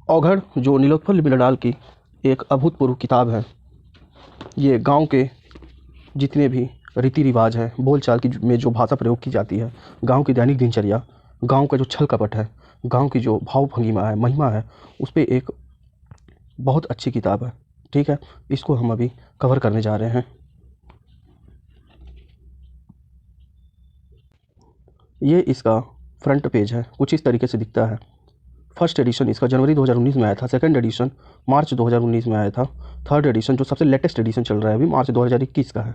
औघड़ जो नीलोत्पल बिरलाल की एक अभूतपूर्व किताब है। ये गांव के जितने भी रीति रिवाज हैं, बोलचाल की में जो भाषा प्रयोग की जाती है, गांव की दैनिक दिनचर्या, गांव का जो छल कपट है, गांव की जो भाव भंगिमा है, महिमा है, उस पे एक बहुत अच्छी किताब है। ठीक है, इसको हम अभी कवर करने जा रहे हैं। ये इसका फ्रंट पेज है, कुछ इस तरीके से दिखता है। फर्स्ट एडिशन इसका जनवरी 2019 में आया था। सेकंड एडिशन मार्च 2019 में आया था। थर्ड एडिशन जो सबसे लेटेस्ट एडिशन चल रहा है अभी, मार्च 2021 का है।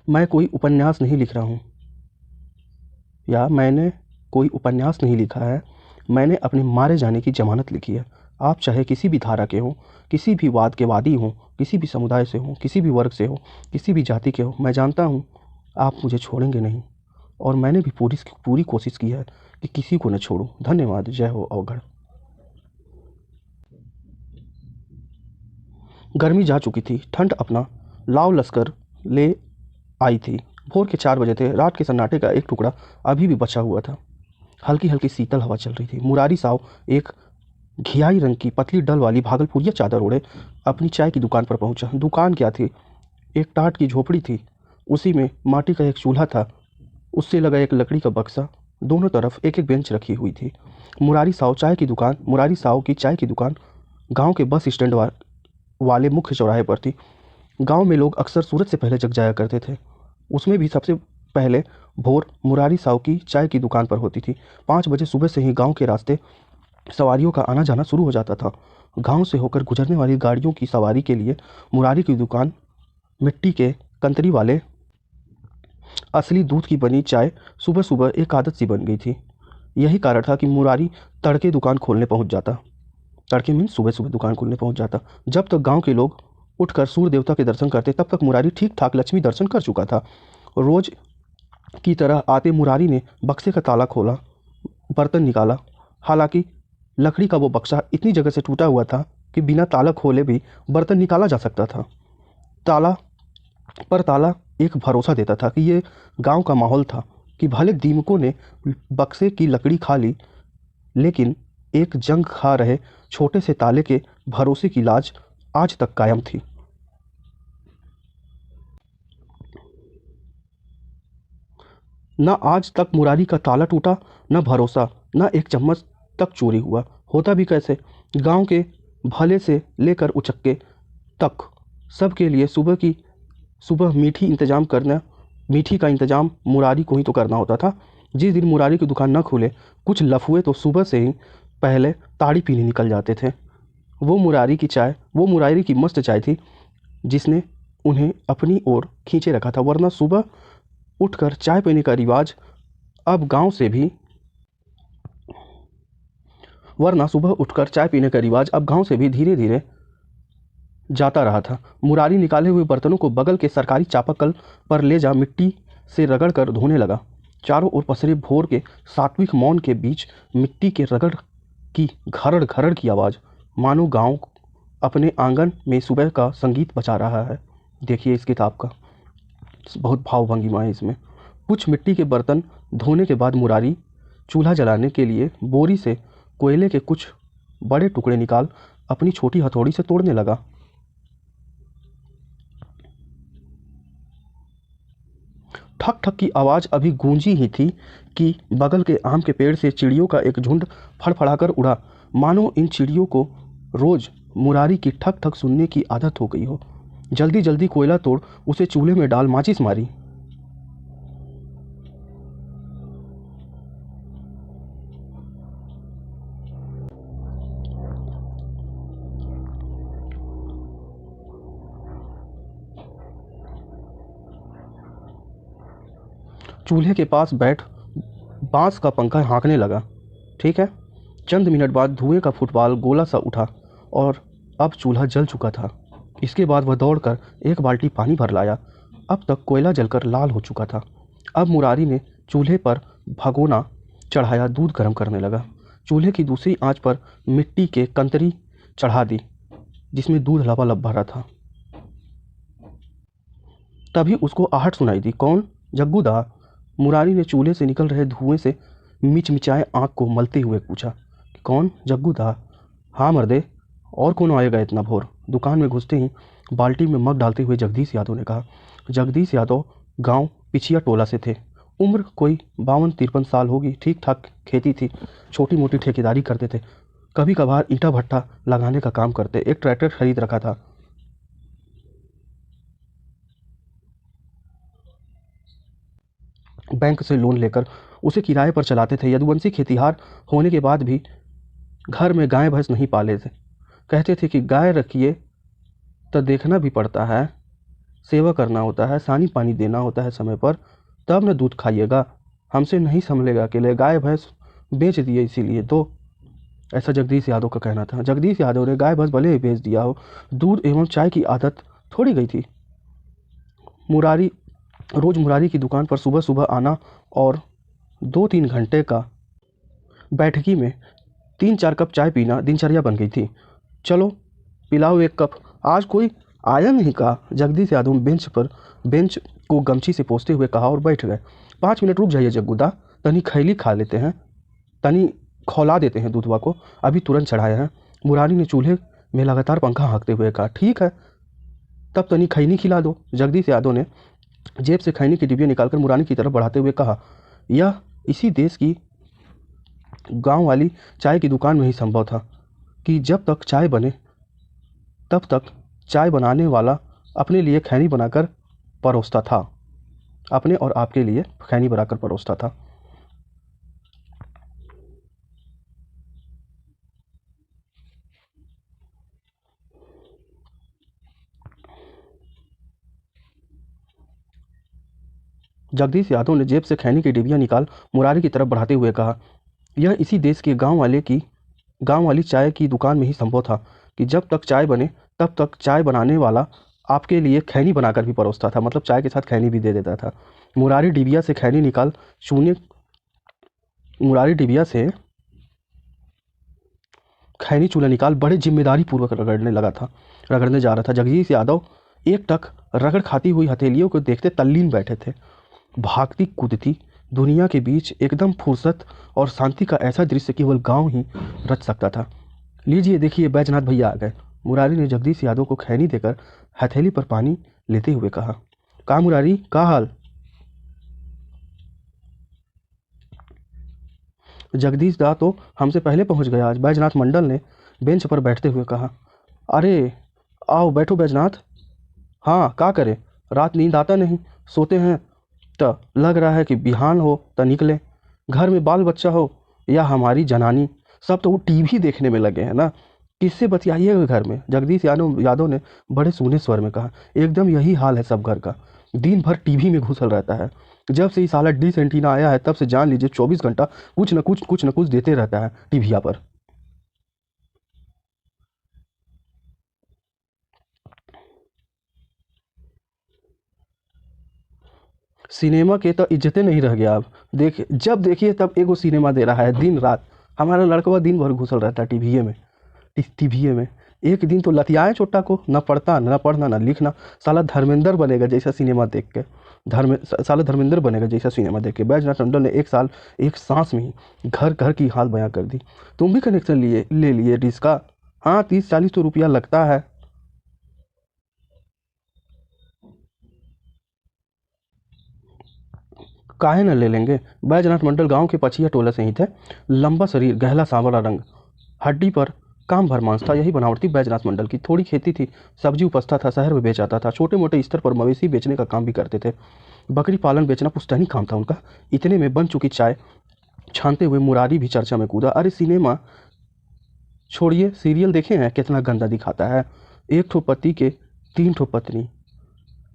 मैं कोई उपन्यास नहीं लिख रहा हूँ, या मैंने कोई उपन्यास नहीं लिखा है, मैंने अपने मारे जाने की जमानत लिखी है। आप चाहे किसी भी धारा के हों, किसी भी वाद के वादी हों, किसी भी समुदाय से हों, किसी भी वर्ग से हो, किसी भी जाति के हो, मैं जानता हूँ आप मुझे छोड़ेंगे नहीं, और मैंने भी पूरी कोशिश की है कि किसी को न छोड़ूं। धन्यवाद। जय हो अवघड़। गर्मी जा चुकी थी, ठंड अपना लाव लश्कर ले आई थी। भोर के 4 बजे थे। रात के सन्नाटे का एक टुकड़ा अभी भी बचा हुआ था। हल्की हल्की शीतल हवा चल रही थी। मुरारी साव एक घियाई रंग की पतली डल वाली भागलपुरिया चादर ओढ़े अपनी चाय की दुकान पर पहुंचा। दुकान क्या थी, एक टाट की झोपड़ी थी। उसी में माटी का एक चूल्हा था, उससे लगा एक लकड़ी का बक्सा। दोनों तरफ एक एक बेंच रखी हुई थी। मुरारी साव की चाय की दुकान गांव के बस स्टैंड वाले मुख्य चौराहे पर थी। गांव में लोग अक्सर सूरज से पहले जग जाया करते थे। उसमें भी सबसे पहले भोर मुरारी साव की चाय की दुकान पर होती थी। 5 बजे सुबह से ही गांव के रास्ते सवारियों का आना जाना शुरू हो जाता था। गांव से होकर गुजरने वाली गाड़ियों की सवारी के लिए मुरारी की दुकान मिट्टी के कंतरी वाले असली दूध की बनी चाय सुबह सुबह एक आदत सी बन गई थी। यही कारण था कि मुरारी तड़के दुकान खोलने पहुंच जाता। तड़के मीन सुबह सुबह दुकान खोलने पहुंच जाता। जब तक गांव के लोग उठकर सूर्य देवता के दर्शन करते, तब तक मुरारी ठीक ठाक लक्ष्मी दर्शन कर चुका था। रोज की तरह आते मुरारी ने बक्से का ताला खोला, बर्तन निकाला। हालांकि लकड़ी का वो बक्सा इतनी जगह से टूटा हुआ था कि बिना ताला खोले भी बर्तन निकाला जा सकता था। ताला एक भरोसा देता था कि ये गांव का माहौल था कि भले दीमकों ने बक्से की लकड़ी खा ली, लेकिन एक जंग खा रहे छोटे से ताले के भरोसे की लाज आज तक कायम थी। न आज तक मुरारी का ताला टूटा, न भरोसा, न एक चम्मच तक चोरी हुआ। होता भी कैसे? गांव के भले से लेकर उचक्के तक सबके लिए सुबह मीठी का इंतजाम मुरारी को ही तो करना होता था। जिस दिन मुरारी की दुकान न खुले, कुछ लफुए तो सुबह से ही पहले ताड़ी पीने निकल जाते थे। वो मुरारी की मस्त चाय थी जिसने उन्हें अपनी ओर खींचे रखा था। वरना सुबह उठकर चाय पीने का रिवाज अब गांव से भी धीरे धीरे जाता रहा था। मुरारी निकाले हुए बर्तनों को बगल के सरकारी चापाकल पर ले जा मिट्टी से रगड़ कर धोने लगा। चारों ओर पसरे भोर के सात्विक मौन के बीच मिट्टी के रगड़ की घरड़ घरड़ की आवाज़, मानो गांव अपने आंगन में सुबह का संगीत बजा रहा है। देखिए इस किताब का बहुत भाव भंगिमा है इसमें। कुछ मिट्टी के बर्तन धोने के बाद मुरारी चूल्हा जलाने के लिए बोरी से कोयले के कुछ बड़े टुकड़े निकाल अपनी छोटी हथौड़ी से तोड़ने लगा। ठक ठक की आवाज़ अभी गूंजी ही थी कि बगल के आम के पेड़ से चिड़ियों का एक झुंड फड़फड़ाकर उड़ा, मानो इन चिड़ियों को रोज मुरारी की ठक ठक सुनने की आदत हो गई हो। जल्दी जल्दी कोयला तोड़ उसे चूल्हे में डाल माचिस मारी। चूल्हे के पास बैठ बांस का पंखा हाँकने लगा। ठीक है, चंद मिनट बाद धुएं का फुटबॉल गोला सा उठा और अब चूल्हा जल चुका था। इसके बाद वह दौड़कर एक बाल्टी पानी भर लाया। अब तक कोयला जलकर लाल हो चुका था। अब मुरारी ने चूल्हे पर भगोना चढ़ाया, दूध गर्म करने लगा। चूल्हे की दूसरी आंच पर मिट्टी के कंतरी चढ़ा दी जिसमें दूध लबालब भरा था। तभी उसको आहट सुनाई दी। कौन? जग्गू दा। मुरारी ने चूल्हे से निकल रहे धुएं से मिचमिचाए आँख को मलते हुए पूछा, कौन? जग्गू था। हाँ मर्दे, और कौन आएगा इतना भोर? दुकान में घुसते ही बाल्टी में मग डालते हुए जगदीश यादव ने कहा। जगदीश यादव गांव पिछिया टोला से थे। उम्र कोई 52-53 साल होगी। ठीक ठाक खेती थी, छोटी मोटी ठेकेदारी करते थे, कभी कभार ईंटा भट्टा लगाने का काम करते। एक ट्रैक्टर खरीद रखा था। बैंक से लोन लेकर उसे किराए पर चलाते थे। यदुवंशी खेतिहार होने के बाद भी घर में गाय भैंस नहीं पाले थे। कहते थे कि गाय रखिए तो देखना भी पड़ता है, सेवा करना होता है, सानी पानी देना होता है समय पर, तब न दूध खाइएगा। हमसे नहीं संभलेगा अकेले, गाय भैंस बेच दिए इसीलिए तो। ऐसा जगदीश यादव का कहना था। जगदीश यादव ने गाय भैंस भले ही बेच दिया हो, दूध एवं चाय की आदत थोड़ी गई थी। मुरारी रोज मुरारी की दुकान पर सुबह सुबह आना और 2-3 घंटे का बैठकी में 3-4 कप चाय पीना दिनचर्या बन गई थी। चलो पिलाओ एक कप। आज कोई आया नहीं का? जगदीश यादव बेंच को गमछी से पोंछते हुए कहा और बैठ गए। 5 मिनट रुक जाइए जग्गूदा, तनी खैली खा लेते हैं, तनी खौला देते हैं दूधवा को, अभी तुरंत चढ़ाए हैं। मुरारी ने चूल्हे में लगातार पंखा हाँकते हुए कहा। ठीक है, तब तनी खैनी खिला दो। जगदीश यादव ने जेब से खैनी की डिब्बी निकालकर मुरारी की तरफ बढ़ाते हुए कहा। यह इसी देश की गांव वाली चाय की दुकान में ही संभव था कि जब तक चाय बने तब तक चाय बनाने वाला अपने लिए खैनी बनाकर परोसता था, अपने और आपके लिए खैनी बनाकर परोसता था। जगदीश यादव ने जेब से खैनी की डिबिया निकाल मुरारी की तरफ बढ़ाते हुए कहा। यह इसी देश के गांव वाली चाय की दुकान में ही संभव था कि जब तक चाय बने तब तक चाय बनाने वाला आपके लिए खैनी बनाकर भी परोसता था, मतलब चाय के साथ खैनी भी दे देता था। मुरारी डिबिया से खैनी निकाल चूने मुरारी डिबिया से खैनी चूल्हा निकाल बड़े जिम्मेदारी पूर्वक रगड़ने जा रहा था। जगदीश यादव एक टक रगड़ खाती हुई हथेलियों को देखते तल्लीन बैठे थे। भागती कूदती दुनिया के बीच एकदम फुर्सत और शांति का ऐसा दृश्य केवल गांव ही रच सकता था। लीजिए देखिए, बैजनाथ भैया आ गए। मुरारी ने जगदीश यादव को खैनी देकर हथेली पर पानी लेते हुए कहा। का मुरारी, का हाल? जगदीश दा तो हमसे पहले पहुंच गया आज, बैजनाथ मंडल ने बेंच पर बैठते हुए कहा। अरे आओ बैठो बैजनाथ। हाँ का करे, रात नींद आता नहीं, सोते हैं तो लग रहा है कि बिहान हो तो निकले। घर में बाल बच्चा हो या हमारी जनानी, सब तो वो टीवी देखने में लगे हैं ना। किससे बतियाइएगा घर में? जगदीश यादव ने बड़े सूने स्वर में कहा। एकदम यही हाल है सब घर का, दिन भर टीवी में घुसल रहता है। जब से ये साला डिश एंटीना आया है तब से जान लीजिए 24 घंटा कुछ न कुछ देते रहता है टीविया पर। सिनेमा के तो इज्जतें नहीं रह गया अब। देख, जब देखिए तब एगो सिनेमा दे रहा है दिन रात। हमारा लड़कवा दिन भर घुसल रहता है टीवीए में। एक दिन तो लतियाए छोटा को, न पढ़ता न पढ़ना न लिखना। साला धर्मेंद्र बनेगा जैसा सिनेमा देख के। साला धर्मेंद्र बनेगा जैसा सिनेमा देख के। बैजनाथ टंडन ने एक साल एक सांस में ही घर घर की हाल बयां कर दी। तुम भी कनेक्शन ले लिए डिश का? हाँ 30-40 तो रुपया लगता है। काहे न ले लेंगे। बैजनाथ मंडल गांव के पछिया टोला से ही थे। लंबा शरीर, गहला सांवला रंग, हड्डी पर काम भर मांस था। यही बनावट थी बैजनाथ मंडल की। थोड़ी खेती थी, सब्जी उपजता था, शहर में बेच आता था। छोटे मोटे स्तर पर मवेशी बेचने का काम भी करते थे। बकरी पालन बेचना पुश्तैनी काम था उनका। इतने में बन चुकी चाय छानते हुए मुरारी भी चर्चा में कूदा। अरे सिनेमा छोड़िए, सीरियल देखे हैं कितना गंदा दिखाता है। एक ठो पति के 3 ठो पत्नी,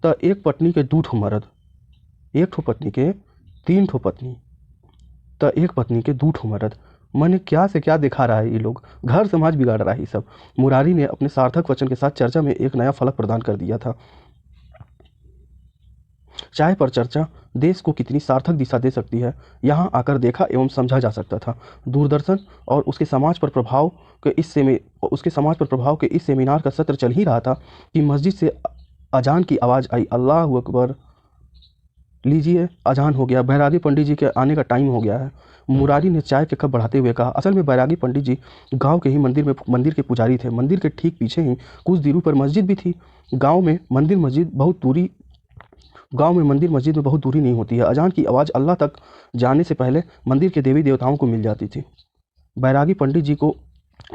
तो एक पत्नी के 2 ठो मर्द। एक ठो पत्नी के 3 ठो पत्नी, तो एक पत्नी के 2 ठो मर्द। मैंने क्या से क्या दिखा रहा है ये लोग, घर समाज बिगाड़ रहा है ये सब। मुरारी ने अपने सार्थक वचन के साथ चर्चा में एक नया फलक प्रदान कर दिया था। चाय पर चर्चा देश को कितनी सार्थक दिशा दे सकती है, यहाँ आकर देखा एवं समझा जा सकता था। दूरदर्शन और उसके समाज पर प्रभाव के इस सेमिनार का सत्र चल ही रहा था कि मस्जिद से अजान की आवाज़ आई। अल्लाह अकबर। लीजिए अजान हो गया, बैरागी पंडित जी के आने का टाइम हो गया है। मुरारी ने चाय के कप बढ़ाते हुए कहा। असल में बैरागी पंडित जी गांव के ही मंदिर के पुजारी थे। मंदिर के ठीक पीछे ही कुछ दूरी पर मस्जिद भी थी। गांव में मंदिर मस्जिद में बहुत दूरी नहीं होती है। अजान की आवाज़ अल्लाह तक जाने से पहले मंदिर के देवी देवताओं को मिल जाती थी। बैरागी पंडित जी को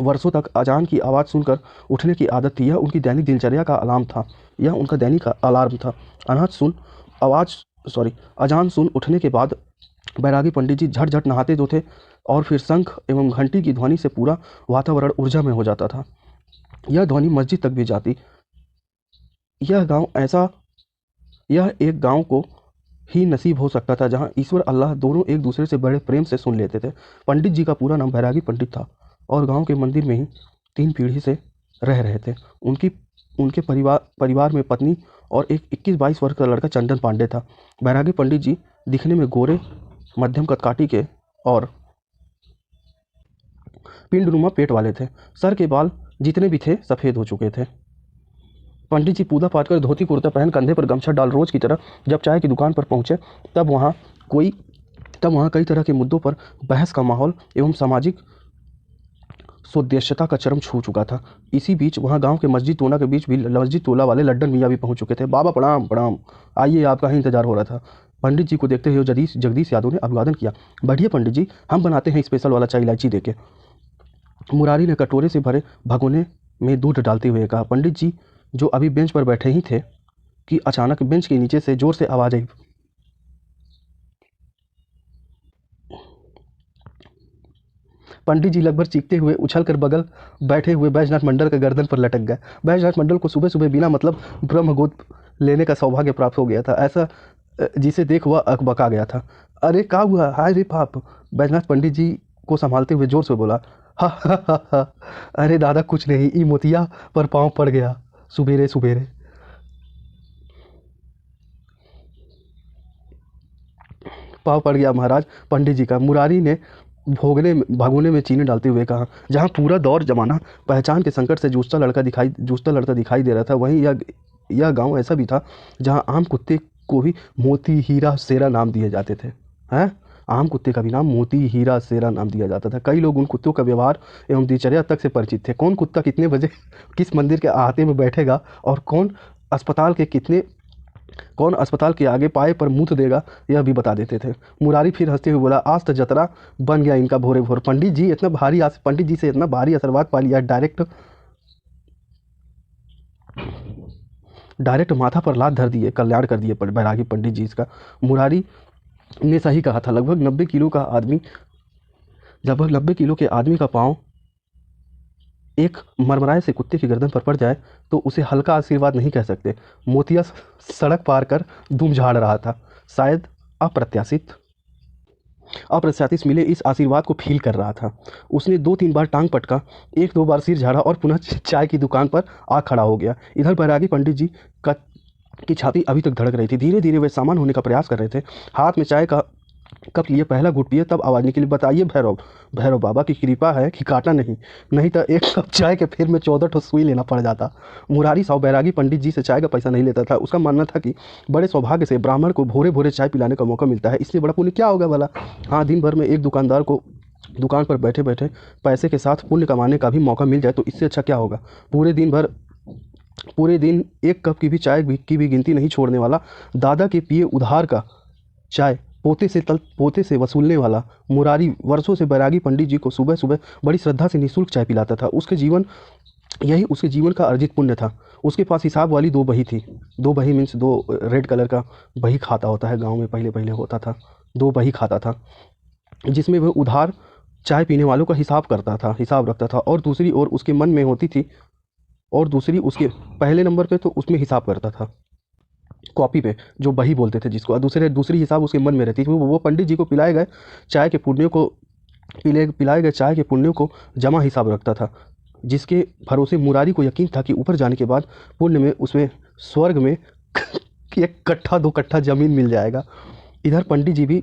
वर्षों तक अजान की आवाज़ सुनकर उठने की आदत थी। यह उनकी दैनिक दिनचर्या का अलार्म था। यह उनका दैनिक अलार्म था। अनाज सुन आवाज़ सॉरी अजान सुन उठने के बाद बैरागी पंडित जी झट झट नहाते धोते और फिर शंख एवं घंटी की ध्वनि से पूरा वातावरण ऊर्जा में हो जाता था। यह ध्वनि मस्जिद तक भी जाती। यह एक गांव को ही नसीब हो सकता था जहां ईश्वर अल्लाह दोनों एक दूसरे से बड़े प्रेम से सुन लेते थे। पंडित जी का पूरा नाम बैरागी पंडित था और गांव के मंदिर में ही 3 पीढ़ी से रह रहे थे। उनके परिवार में पत्नी और एक 21-22 वर्ष का लड़का चंदन पांडे था। बैरागी पंडित जी दिखने में गोरे, मध्यम कदकाठी के और पिंडनुमा पेट वाले थे। सर के बाल जितने भी थे सफ़ेद हो चुके थे। पंडित जी पूजा पाठ कर धोती कुर्ता पहन कंधे पर गमछा डाल रोज की तरह जब चाय की दुकान पर पहुंचे तब वहाँ कई तरह के मुद्दों पर बहस का माहौल एवं सामाजिक स्वदेश्यता का चरम छू चुका था। इसी बीच वहाँ गांव के मस्जिद टोला वाले लड्डन मियाँ भी पहुँच चुके थे। बाबा प्रणाम प्रणाम, आइए आपका ही इंतजार हो रहा था। पंडित जी को देखते हुए जगदीश यादव ने अभिवादन किया। बैठिए पंडित जी, हम बनाते हैं स्पेशल वाला चाय इलायची देके। मुरारी ने कटोरे से भरे भगोने में दूध डालते हुए कहा। पंडित जी जो अभी बेंच पर बैठे ही थे कि अचानक बेंच के नीचे से जोर से आवाज आई। पंडित जी लगभग चीखते हुए उछलकर बगल बैठे हुए बैजनाथ मंडल के गर्दन पर लटक गए। बैजनाथ मंडल को सुबह सुबह बिना मतलब ब्रह्मगोद लेने का सौभाग्य प्राप्त हो गया था। ऐसा जिसे देख वह अकबका गया था। अरे क्या हुआ, हाय रे पाप, बैजनाथ पंडित जी को संभालते हुए जोर से बोला। हा हा हा हा, अरे दादा कुछ नहीं, ई मोतिया पर पाँव पड़ गया सुबेरे सुबेरे। पाँव पड़ गया महाराज पंडित जी का। मुरारी ने भगोने में चीनी डालते हुए कहा। जहाँ पूरा दौर जमाना पहचान के संकट से जूझता लड़ता दिखाई दे रहा था, वहीं यह गांव ऐसा भी था जहाँ आम कुत्ते को भी मोती हीरा शेरा नाम दिए जाते थे। हैं, आम कुत्ते का भी नाम मोती हीरा शेरा नाम दिया जाता था। कई लोग उन कुत्तों का व्यवहार एवं दिनचर्या तक से परिचित थे। कौन कुत्ता कितने बजे किस मंदिर के आहते में बैठेगा और कौन अस्पताल के आगे पाए पर मूत देगा, यह भी बता देते थे। मुरारी फिर हंसते हुए बोला, आज तो जतरा बन गया इनका भोरे भोर। पंडित जी से इतना भारी आशीर्वाद पा लिया, डायरेक्ट माथा पर लात धर दिए, कल्याण कर दिए बैरागी पंडित जी इसका। मुरारी ने सही कहा था। लगभग 90 किलो के आदमी का पाँव एक मरमराए से कुत्ते की गर्दन पर पड़ जाए तो उसे हल्का आशीर्वाद नहीं कह सकते। मोतिया सड़क पार कर दुम झाड़ रहा था। शायद अप्रत्याशित मिले इस आशीर्वाद को फील कर रहा था। उसने 2-3 बार टांग पटका, 1-2 बार सिर झाड़ा और पुनः चाय की दुकान पर आ खड़ा हो गया। इधर बैरागी पंडित जी की छाती अभी तक धड़क रही थी। धीरे धीरे वे सामान होने का प्रयास कर रहे थे। हाथ में चाय का कप लिए पहला घूंट पिए तब आवाज़ निकली, बताइए भैरव बाबा की कृपा है कि काटा नहीं तो एक कप चाय के फिर में 14 ठो सुई लेना पड़ जाता। मुरारी साहब बैरागी पंडित जी से चाय का पैसा नहीं लेता था। उसका मानना था कि बड़े सौभाग्य से ब्राह्मण को भोरे भोरे चाय पिलाने का मौका मिलता है, इसलिए बड़ा पुण्य क्या होगा भला। हाँ, दिन भर में एक दुकानदार को दुकान पर बैठे बैठे पैसे के साथ पुण्य कमाने का भी मौका मिल जाए तो इससे अच्छा क्या होगा। पूरे दिन एक कप की भी चाय की भी गिनती नहीं छोड़ने वाला, दादा के पिए उधार का चाय पोते से वसूलने वाला मुरारी वर्षों से बैरागी पंडित जी को सुबह सुबह बड़ी श्रद्धा से निःशुल्क चाय पिलाता था। यही उसके जीवन का अर्जित पुण्य था। उसके पास हिसाब वाली 2 बही थी। 2 बही मीन्स 2 रेड कलर का बही खाता होता है, गांव में पहले होता था। 2 बही खाता था जिसमें वह उधार चाय पीने वालों का हिसाब रखता था और दूसरी ओर उसके मन में होती थी और दूसरी उसके पहले नंबर पे तो उसमें हिसाब करता था कॉपी पे, जो बही बोलते थे जिसको, दूसरी हिसाब उसके मन में रहती थी। वो पंडित जी को पिलाए गए चाय के पुण्यों को जमा हिसाब रखता था, जिसके भरोसे मुरारी को यकीन था कि ऊपर जाने के बाद पुण्य में उसमें स्वर्ग में 1 कट्ठा 2 कट्ठा ज़मीन मिल जाएगा। इधर पंडित जी भी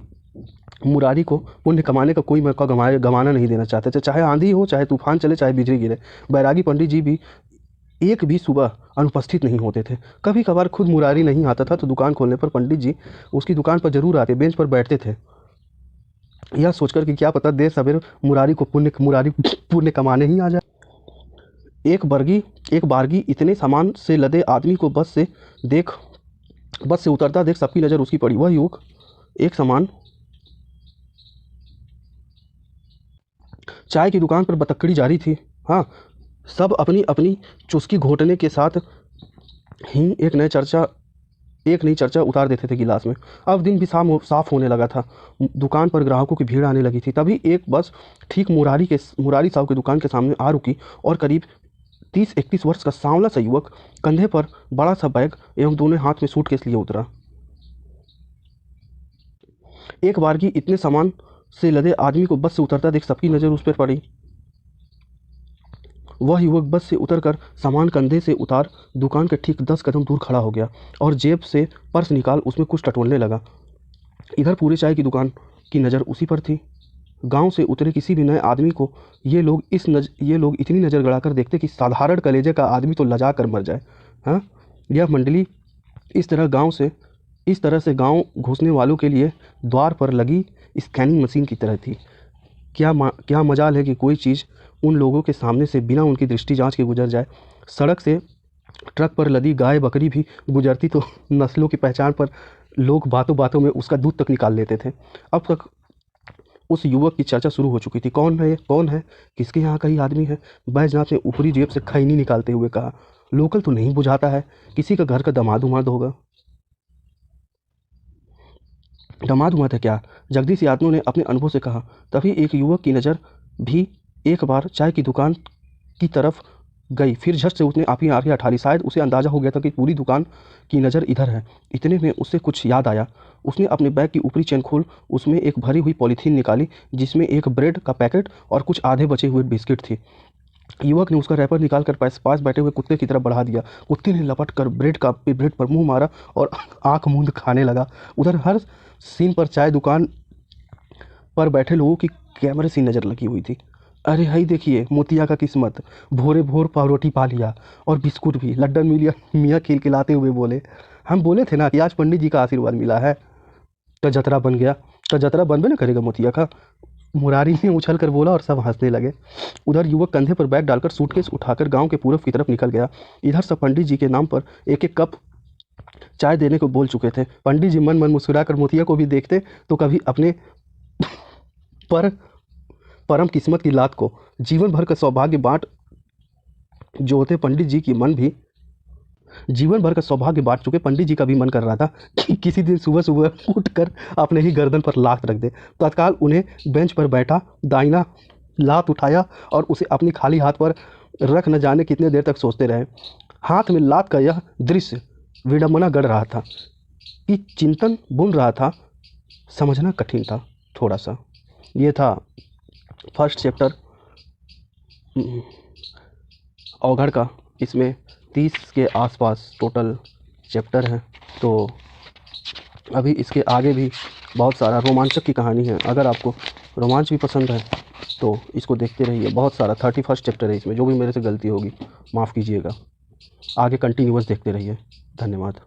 मुरारी को पुण्य कमाने का कोई मौका गंवाना नहीं देना चाहते थे, चाहे आंधी हो, चाहे तूफान चले, चाहे बिजली गिरे। बैरागी पंडित जी भी एक भी सुबह अनुपस्थित नहीं होते थे। कभी कभार खुद मुरारी नहीं आता था तो दुकान खोलने पर पंडित जी उसकी दुकान पर जरूर आते, बेंच पर बैठते थे, यह सोचकर कि क्या पता देर सवेर मुरारी पुण्य कमाने ही आ जाए। एक बरगी एक बारगी इतने सामान से लदे आदमी को देख बस से उतरता देख सबकी नज़र उसकी पड़ी। वह युवक एक समान चाय की दुकान पर बतकड़ी जारी थी। हाँ, सब अपनी अपनी चुस्की घोटने के साथ ही एक नई चर्चा उतार देते थे गिलास में। अब दिन भी साफ होने लगा था। दुकान पर ग्राहकों की भीड़ आने लगी थी। तभी एक बस ठीक मुरारी साहब की दुकान के सामने आ रुकी और करीब 30-31 वर्ष का सांवला सा युवक कंधे पर बड़ा सा बैग एवं दोनों हाथ में सूटकेस लिए उतरा। एक बार की इतने सामान से लदे आदमी को बस से उतरता देख सबकी नज़र उस पर पड़ी। वह युवक बस से उतरकर सामान कंधे से उतार दुकान के ठीक 10 कदम दूर खड़ा हो गया और जेब से पर्स निकाल उसमें कुछ टटोलने लगा। इधर पूरे चाय की दुकान की नज़र उसी पर थी। गांव से उतरे किसी भी नए आदमी को ये लोग इतनी नज़र गड़ाकर देखते कि साधारण कलेजे का आदमी तो लजा कर मर जाए। हाँ, यह मंडली इस तरह से गांव घुसने वालों के लिए द्वार पर लगी स्कैनिंग मशीन की तरह थी। क्या मजाल है कि कोई चीज़ उन लोगों के सामने से बिना उनकी दृष्टि जांच के गुजर जाए। सड़क से ट्रक पर लदी गाय बकरी भी गुजरती तो नस्लों की पहचान पर लोग बातों बातों में उसका दूध तक निकाल लेते थे। अब तक उस युवक की चर्चा शुरू हो चुकी थी। कौन है, किसके यहाँ का ही आदमी है? बैजनाथ ने ऊपरी जेब से खैनी निकालते हुए कहा। लोकल तो नहीं बुझाता है, किसी का घर का दामाद उमाद होगा। दामाद उमाद है क्या? जगदीश यादव ने अपने अनुभव से कहा। तभी एक युवक की नज़र भी एक बार चाय की दुकान की तरफ गई, फिर झट से उसने अपनी आंखें उठा ली। शायद उसे अंदाजा हो गया था कि पूरी दुकान की नज़र इधर है। इतने में उसे कुछ याद आया। उसने अपने बैग की ऊपरी चेन खोल उसमें एक भरी हुई पॉलीथीन निकाली जिसमें एक ब्रेड का पैकेट और कुछ आधे बचे हुए बिस्किट थी। युवक ने उसका रैपर निकाल कर पास बैठे हुए कुत्ते की तरफ बढ़ा दिया। कुत्ते ने लपट कर ब्रेड पर मुंह मारा और आंख मूंद खाने लगा। उधर हर सीन पर चाय दुकान पर बैठे लोगों की कैमरे से नज़र लगी हुई थी। अरे हई देखिए मोतिया का किस्मत, भोरे भोर पावरोटी पा लिया और बिस्कुट भी। लड्डन मियाँ खिलखिलाते हुए बोले, हम बोले थे ना कि आज पंडित जी का आशीर्वाद मिला है तो जतरा बन गया। तो जतरा बनबे ना करेगा मोतिया का, मुरारी ने उछल कर बोला और सब हंसने लगे। उधर युवक कंधे पर बैग डालकर सूटकेस उठाकर गांव के पूरब की तरफ निकल गया। इधर सब पंडित जी के नाम पर एक एक कप चाय देने को बोल चुके थे। पंडित जी मन मन मुस्कुरा कर मोतिया को भी देखते तो कभी अपने पर परम किस्मत की लात को जीवन भर का सौभाग्य बांट जो होते पंडित जी की मन भी जीवन भर का सौभाग्य बांट चुके पंडित जी का भी मन कर रहा था कि किसी दिन सुबह सुबह उठकर अपने ही गर्दन पर लात रख दे। तत्काल उन्हें बेंच पर बैठा दाहिना लात उठाया और उसे अपनी खाली हाथ पर रख न जाने कितने देर तक सोचते रहे। हाथ में लात का यह दृश्य विडंबना गढ़ रहा था कि चिंतन बुन रहा था, समझना कठिन था थोड़ा सा। ये था फर्स्ट चैप्टर अवघड़ का। इसमें 30 के आसपास टोटल चैप्टर हैं। तो अभी इसके आगे भी बहुत सारा रोमांचक की कहानी है। अगर आपको रोमांच भी पसंद है तो इसको देखते रहिए। बहुत सारा 31 चैप्टर है इसमें, जो भी मेरे से गलती होगी माफ़ कीजिएगा। आगे कंटिन्यूअस देखते रहिए। धन्यवाद।